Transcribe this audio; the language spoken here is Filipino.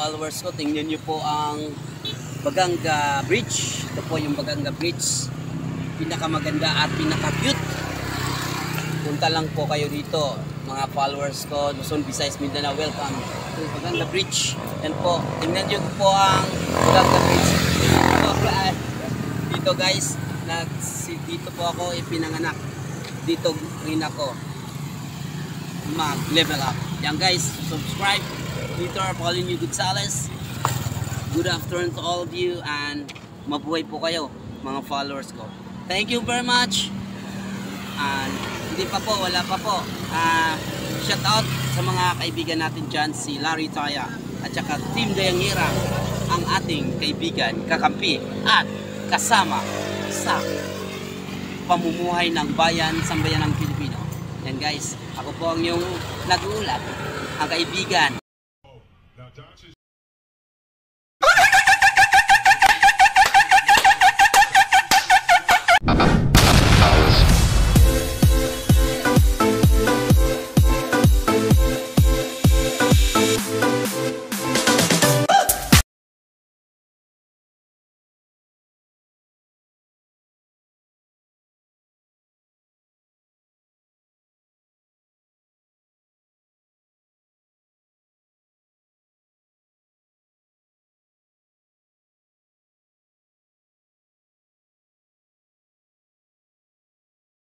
followers ko, tingnan nyo po ang Baganga Bridge. Ito po yung Baganga Bridge. Pinakamaganda at pinaka-cute. Punta lang po kayo dito, mga followers ko, Luzon, Visayas, Mindanao. Welcome to Baganga Bridge. Yan po, tingnan nyo po ang Baganga Bridge. Dito guys, dito po ako ipinanganak. Dito rin ako mag-level up. Yan guys, subscribe. Dito are Pauline Gonzales. Good afternoon to all of you and mabuhay po kayo mga followers ko. Thank you very much. And hindi pa po, wala pa po. Shout out sa mga kaibigan natin dyan, si Larry Taya at saka Team Dayangira, ang ating kaibigan, kakampi at kasama sa pamumuhay ng bayan, sambayan ng Pilipino. Yan guys, ako po ang yung nag-uulat, ang kaibigan.